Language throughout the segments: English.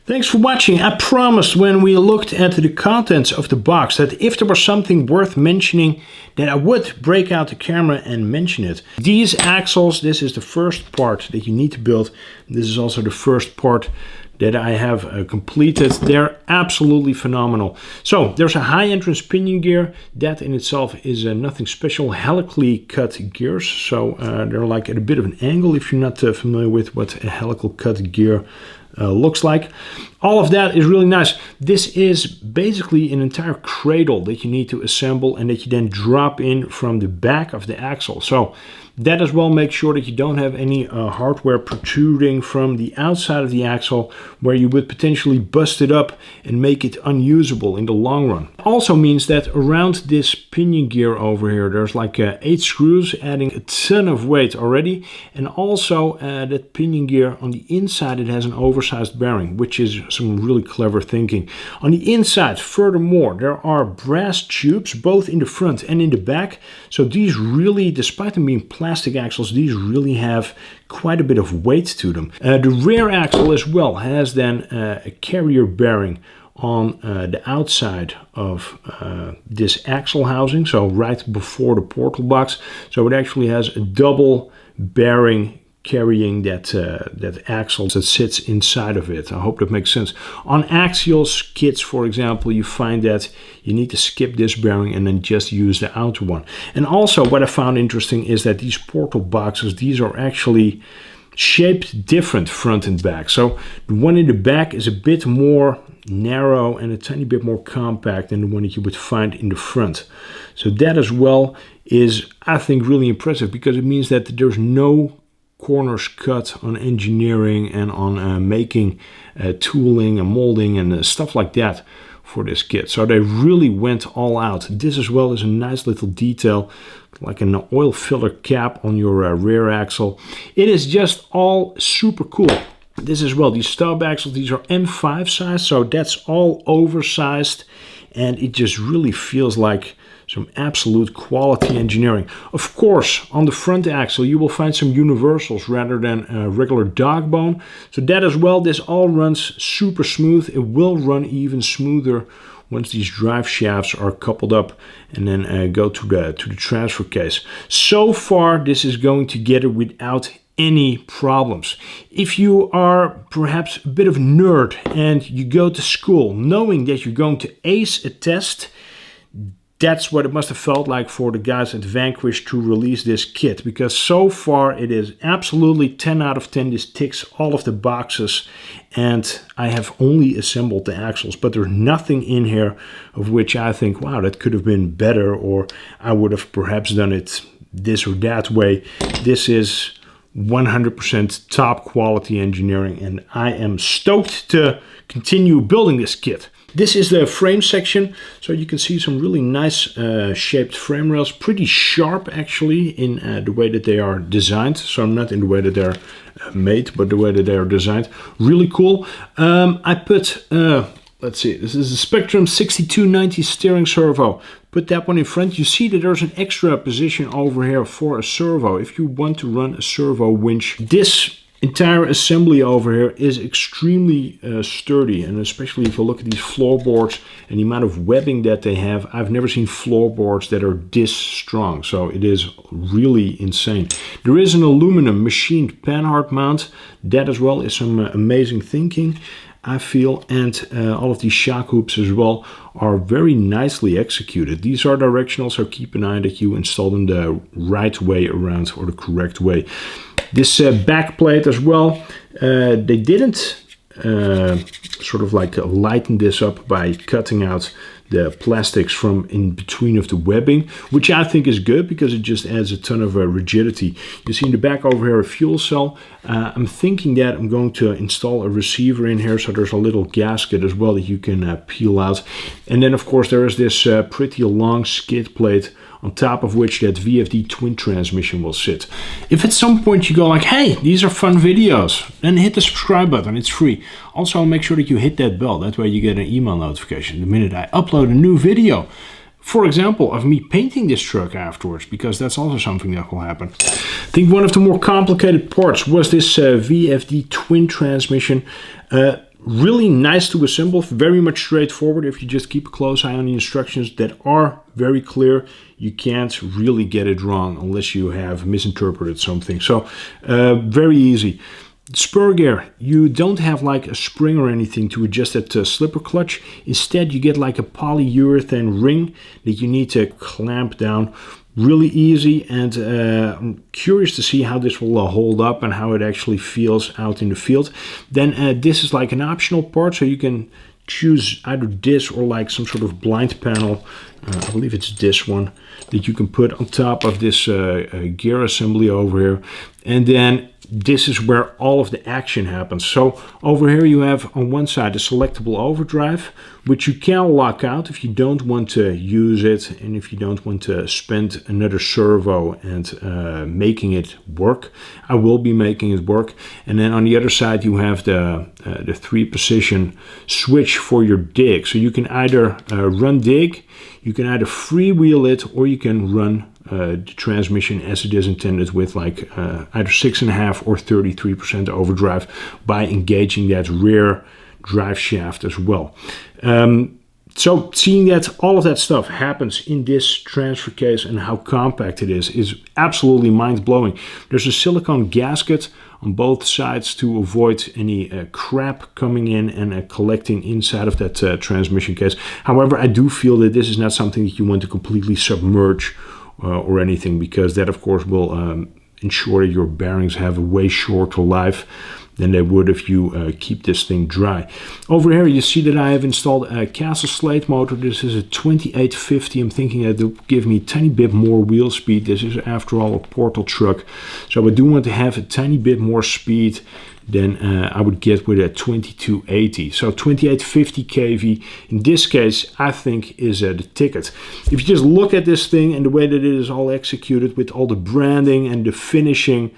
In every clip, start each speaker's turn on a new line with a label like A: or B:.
A: Thanks for watching. I promised when we looked at the contents of the box that if there was something worth mentioning, that I would break out the camera and mention it. These axles, this is the first part that you need to build. This is also the first part that I have completed. They're absolutely phenomenal. So there's a high entrance pinion gear. That in itself is nothing special. Helically cut gears. So they're like at a bit of an angle if you're not familiar with what a helical cut gear looks like. All of that is really nice. This is basically an entire cradle that you need to assemble and that you then drop in from the back of the axle. So that as well makes sure that you don't have any hardware protruding from the outside of the axle where you would potentially bust it up and make it unusable in the long run. Also means that around this pinion gear over here there's like 8 screws adding a ton of weight already, and also that pinion gear on the inside it has an oversized bearing, which is some really clever thinking. On the inside furthermore there are brass tubes both in the front and in the back, so these really, despite them being plastic axles, these really have quite a bit of weight to them. The rear axle as well has then a carrier bearing on the outside of this axle housing, so right before the portal box. So it actually has a double bearing carrying that axle that sits inside of it. I hope that makes sense. On Axial's kits, for example, you find that you need to skip this bearing and then just use the outer one. And also what I found interesting is that these portal boxes, these are actually shaped different front and back. So the one in the back is a bit more narrow and a tiny bit more compact than the one that you would find in the front. So that as well is, I think, really impressive, because it means that there's no corners cut on engineering and on making tooling and molding and stuff like that for this kit. So they really went all out. This as well is a nice little detail, like an oil filler cap on your rear axle. It is just all super cool. This as well, these stub axles, these are M5 size, so that's all oversized, and it just really feels like some absolute quality engineering. Of course, on the front axle you will find some universals rather than a regular dog bone. So that as well, this all runs super smooth. It will run even smoother once these drive shafts are coupled up and then go to the transfer case. So far this is going together without any problems. If you are perhaps a bit of a nerd and you go to school knowing that you're going to ace a test, that's what it must have felt like for the guys at Vanquish to release this kit, because so far it is absolutely 10 out of 10. This ticks all of the boxes, and I have only assembled the axles, but there's nothing in here of which I think, wow, that could have been better, or I would have perhaps done it this or that way. This is 100% top quality engineering, and I am stoked to continue building this kit. This is the frame section, so you can see some really nice shaped frame rails, pretty sharp actually in the way that they are designed. So not in the way that they're made, but the way that they are designed. Really cool. I put, let's see, this is a Spectrum 6290 steering servo. Put that one in front. You see that there's an extra position over here for a servo if you want to run a servo winch. This entire assembly over here is extremely sturdy, and especially if you look at these floorboards and the amount of webbing that they have, I've never seen floorboards that are this strong. So it is really insane. There is an aluminum machined panhard mount. That as well is some amazing thinking, I feel, and all of these shock hoops as well are very nicely executed. These are directional, so keep an eye that you install them the right way around, or the correct way. This back plate as well, they didn't sort of like lighten this up by cutting out the plastics from in between of the webbing, which I think is good because it just adds a ton of rigidity. You see in the back over here a fuel cell. I'm thinking that I'm going to install a receiver in here, so there's a little gasket as well that you can peel out. And then of course there is this pretty long skid plate on top of which that VFD twin transmission will sit. If at some point you go like, hey, these are fun videos, then hit the subscribe button, it's free. Also make sure that you hit that bell, that way you get an email notification the minute I upload a new video. For example, of me painting this truck afterwards, because that's also something that will happen. I think one of the more complicated parts was this VFD twin transmission. Really nice to assemble, very much straightforward. If you just keep a close eye on the instructions that are very clear, you can't really get it wrong unless you have misinterpreted something. So very easy. Spur gear, you don't have like a spring or anything to adjust that slipper clutch. Instead, you get like a polyurethane ring that you need to clamp down. Really easy, and I'm curious to see how this will hold up and how it actually feels out in the field. Then this is like an optional part, so you can choose either this or like some sort of blind panel. I believe it's this one that you can put on top of this gear assembly over here. And then this is where all of the action happens. So over here you have on one side the selectable overdrive, which you can lock out if you don't want to use it and if you don't want to spend another servo and making it work. I will be making it work. And then on the other side you have the 3-position switch for your dig. So you can either run dig, you can either freewheel it, or you can run the transmission as it is intended with like either 6.5 or 33% overdrive by engaging that rear drive shaft as well. So seeing that all of that stuff happens in this transfer case and how compact it is absolutely mind-blowing. There's a silicone gasket on both sides to avoid any crap coming in and collecting inside of that transmission case. However, I do feel that this is not something that you want to completely submerge or anything, because that of course will ensure that your bearings have a way shorter life than they would if you keep this thing dry. Over here you see that I have installed a Castle Slate motor. This is a 2850. I'm thinking that it will give me a tiny bit more wheel speed. This is after all a portal truck, so I do want to have a tiny bit more speed than I would get with a 2280. So 2850 kV in this case I think is the ticket. If you just look at this thing and the way that it is all executed with all the branding and the finishing,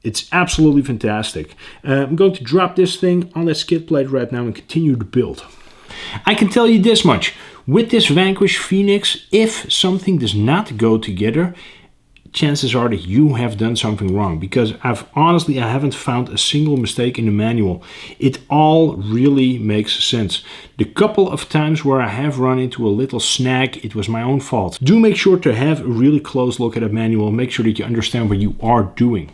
A: it's absolutely fantastic. I'm going to drop this thing on that skid plate right now and continue the build. I can tell you this much. With this Vanquish Phoenix, if something does not go together, chances are that you have done something wrong, because I haven't found a single mistake in the manual. It all really makes sense. The couple of times where I have run into a little snag, it was my own fault. Do make sure to have a really close look at the manual. Make sure that you understand what you are doing.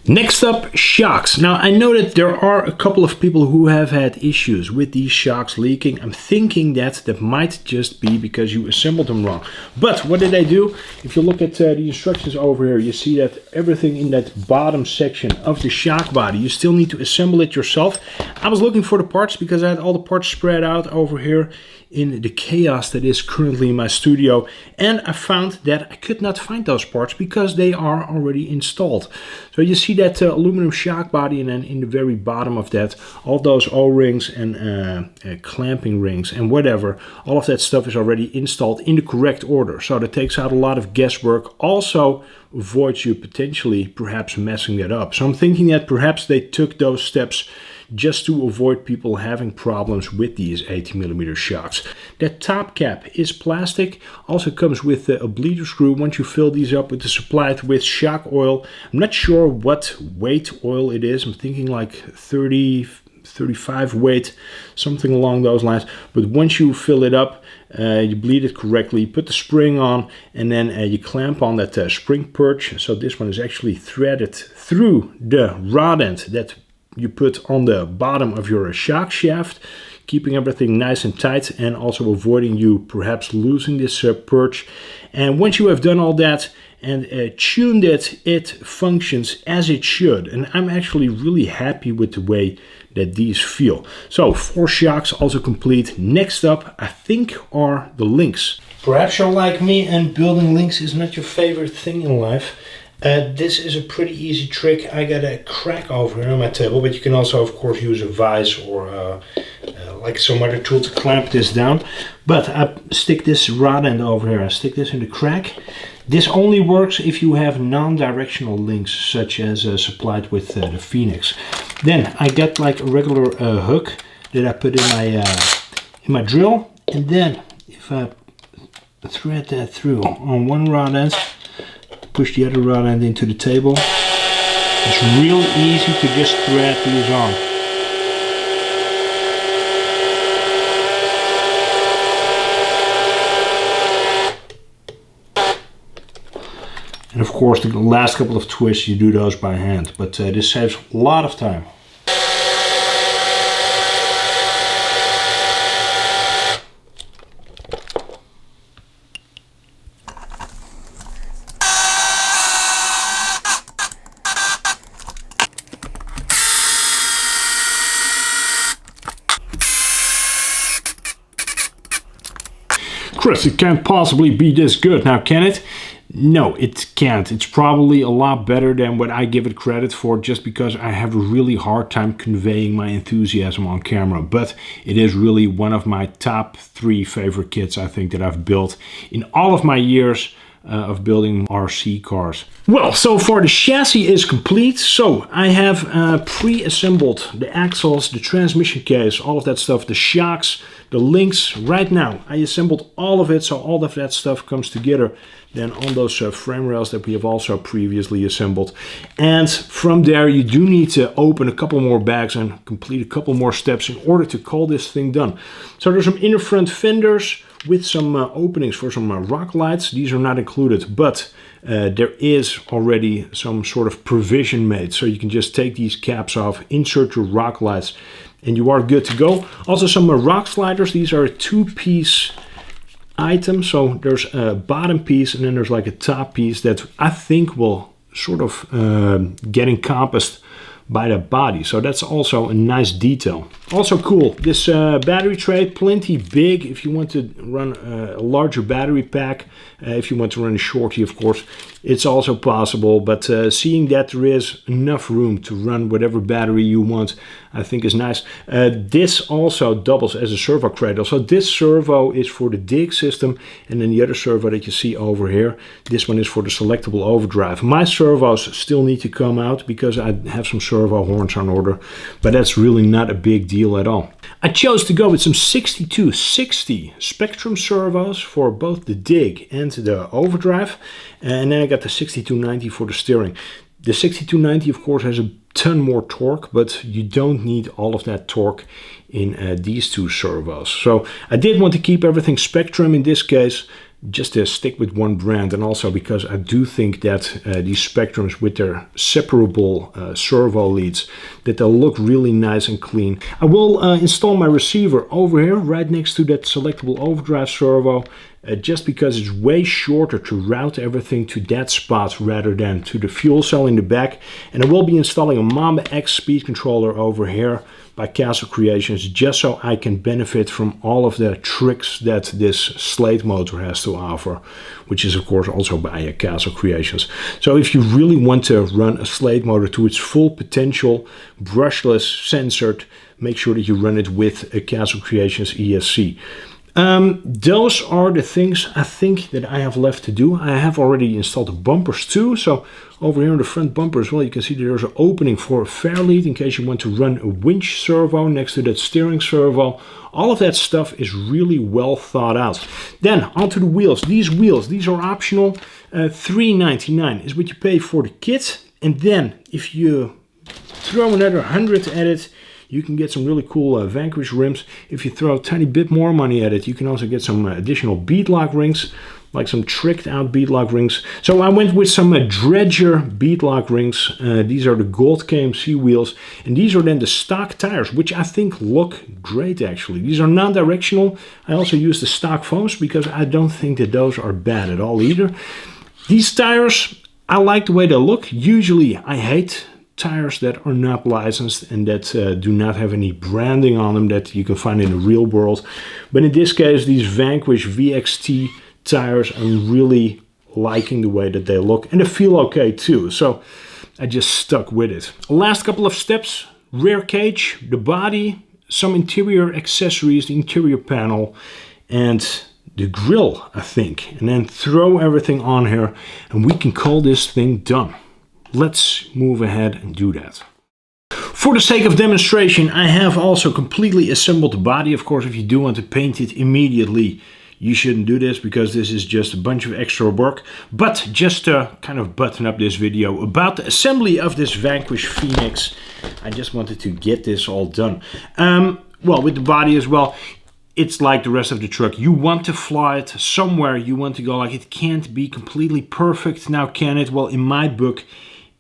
A: Next up, shocks. Now I know that there are a couple of people who have had issues with these shocks leaking. I'm thinking that might just be because you assembled them wrong. But what did I do? If you look at the instructions over here, you see that everything in that bottom section of the shock body, you still need to assemble it yourself. I was looking for the parts because I had all the parts spread out over here in the chaos that is currently in my studio, and I found that I could not find those parts because they are already installed. So you see that aluminum shock body, and then in the very bottom of that, all those O-rings and clamping rings and whatever, all of that stuff is already installed in the correct order. So that takes out a lot of guesswork, also avoids you potentially perhaps messing that up. So I'm thinking that perhaps they took those steps just to avoid people having problems with these 80mm shocks. That top cap is plastic, also comes with a bleeder screw. Once you fill these up with the supplied with shock oil, I'm not sure what weight oil it is. I'm thinking like 30, 35 weight, something along those lines. But once you fill it up, you bleed it correctly, put the spring on, and then you clamp on that spring perch. So this one is actually threaded through the rod end that you put on the bottom of your shock shaft, keeping everything nice and tight and also avoiding you perhaps losing this perch. And once you have done all that and tuned it, it functions as it should. And I'm actually really happy with the way that these feel. So 4 shocks also complete. Next up, I think, are the links. Perhaps you're like me and building links is not your favorite thing in life. This is a pretty easy trick. I got a crack over here on my table, but you can also of course use a vise or like some other tool to clamp this down. But I stick this rod end over here, I stick this in the crack. This only works if you have non-directional links, such as supplied with the Phoenix. Then I got like a regular hook that I put in my drill, and then if I thread that through on one rod end, push the other rod end into the table. It's real easy to just thread these on. course, the last couple of twists, you do those by hand. But this saves a lot of time.
B: Chris, it can't possibly be this good now, can it? No, it can't. It's probably a lot better than what I give it credit for, just because I have a really hard time conveying my enthusiasm on camera. But it is really one of my top 3 favorite kits, I think, that I've built in all of my years of building RC cars. Well, so far the chassis is complete. So I have pre-assembled the axles, the transmission case, all of that stuff, the shocks, the links. Right now I assembled all of it, so all of that stuff comes together then on those frame rails that we have also previously assembled. And from there you do need to open a couple more bags and complete a couple more steps in order to call this thing done. So there's some inner front fenders with some openings for some rock lights. These are not included, but there is already some sort of provision made. So you can just take these caps off, insert your rock lights, and you are good to go. Also some rock sliders. These are a 2-piece item. So there's a bottom piece and then there's like a top piece that I think will sort of get encompassed by the body. So that's also a nice detail. Also cool, this battery tray, plenty big if you want to run a larger battery pack. If you want to run a shorty, of course, it's also possible. But seeing that there is enough room to run whatever battery you want, I think is nice. This also doubles as a servo cradle. So this servo is for the dig system, and then the other servo that you see over here, this one is for the selectable overdrive. My servos still need to come out because I have some servo horns on order, but that's really not a big deal at all. I chose to go with some 6260 Spectrum servos for both the dig and the overdrive, and then I got the 6290 for the steering. The 6290 of course has a ton more torque, but you don't need all of that torque in these 2 servos. So I did want to keep everything Spectrum in this case, just to stick with one brand, and also because I do think that these Spectrums with their separable servo leads, that they'll look really nice and clean. I will install my receiver over here right next to that selectable overdrive servo, just because it's way shorter to route everything to that spot rather than to the fuel cell in the back. And I will be installing a Mamba X speed controller over here by Castle Creations, just so I can benefit from all of the tricks that this Slate motor has to offer, which is of course also by Castle Creations. So if you really want to run a Slate motor to its full potential, brushless, censored, make sure that you run it with a Castle Creations ESC. Those are the things I think that I have left to do. I have already installed the bumpers too. So over here on the front bumper as well, you can see that there's an opening for a fairlead in case you want to run a winch servo next to that steering servo. All of that stuff is really well thought out. Then onto the wheels. These are optional. $3.99 is what you pay for the kit. And then if you throw another 100 at it, you can get some really cool Vanquish rims. If you throw a tiny bit more money at it, you can also get some additional beadlock rings, like some tricked out beadlock rings. So I went with some Dredger beadlock rings. These are the Gold KMC wheels, and these are then the stock tires, which I think look great actually. These are non-directional. I also use the stock foams because I don't think that those are bad at all either. These tires, I like the way they look. Usually I hate tires that are not licensed and that do not have any branding on them that you can find in the real world. But in this case, these Vanquish VXT tires, I'm really liking the way that they look, and they feel okay too. So I just stuck with it. Last couple of steps: rear cage, the body, some interior accessories, the interior panel, and the grill, I think. And then throw everything on here and we can call this thing done. Let's move ahead and do that. For the sake of demonstration, I have also completely assembled the body. Of course, if you do want to paint it immediately, you shouldn't do this because this is just a bunch of extra work. But just to kind of button up this video about the assembly of this Vanquish Phoenix, I just wanted to get this all done. Well, with the body as well,
A: it's like the rest of the truck. You want to fly it somewhere. You want to go like, it can't be completely perfect. Now, can it? Well, in my book,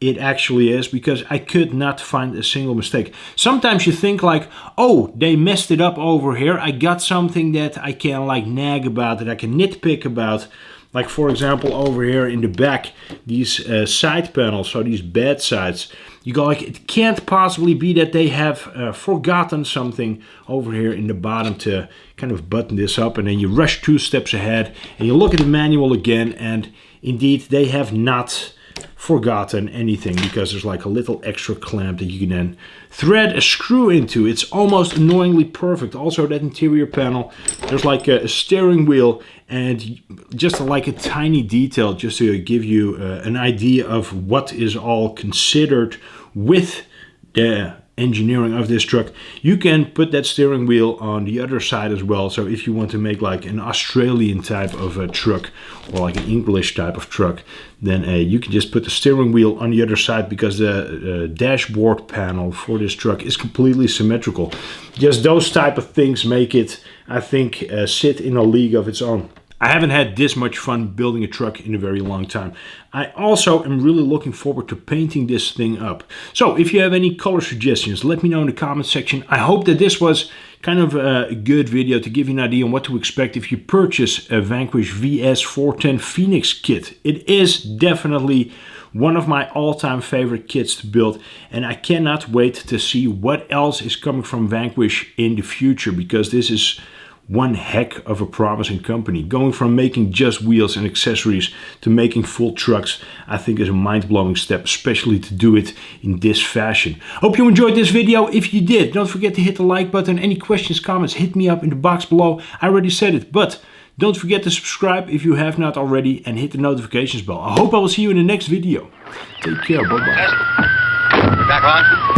A: it actually is, because I could not find a single mistake. Sometimes you think like, oh, they messed it up over here. I got something that I can like nag about, that I can nitpick about. Like, for example, over here in the back, these side panels, so these bed sides. You go like, it can't possibly be that they have forgotten something over here in the bottom to kind of button this up. And then you rush 2 steps ahead and you look at the manual again, and indeed they have not forgotten anything, because there's like a little extra clamp that you can then thread a screw into. It's almost annoyingly perfect. Also, that interior panel, there's like a steering wheel, and just like a tiny detail just to give you an idea of what is all considered with the engineering of this truck. You can put that steering wheel on the other side as well. So if you want to make like an Australian type of a truck, or like an English type of truck, then you can just put the steering wheel on the other side, because the dashboard panel for this truck is completely symmetrical. Just those type of things make it, I think, sit in a league of its own. I haven't had this much fun building a truck in a very long time. I also am really looking forward to painting this thing up. So if you have any color suggestions, let me know in the comment section. I hope that this was kind of a good video to give you an idea on what to expect if you purchase a Vanquish VS4-10 Phoenix kit. It is definitely one of my all-time favorite kits to build, and I cannot wait to see what else is coming from Vanquish in the future, because this is one heck of a promising company. Going from making just wheels and accessories to making full trucks, I think is a mind-blowing step, especially to do it in this fashion. Hope you enjoyed this video. If you did, don't forget to hit the like button. Any questions, comments, hit me up in the box below. I already said it, but don't forget to subscribe if you have not already, and hit the notifications bell. I hope I will see you in the next video. Take care. Bye-bye.
C: Back on.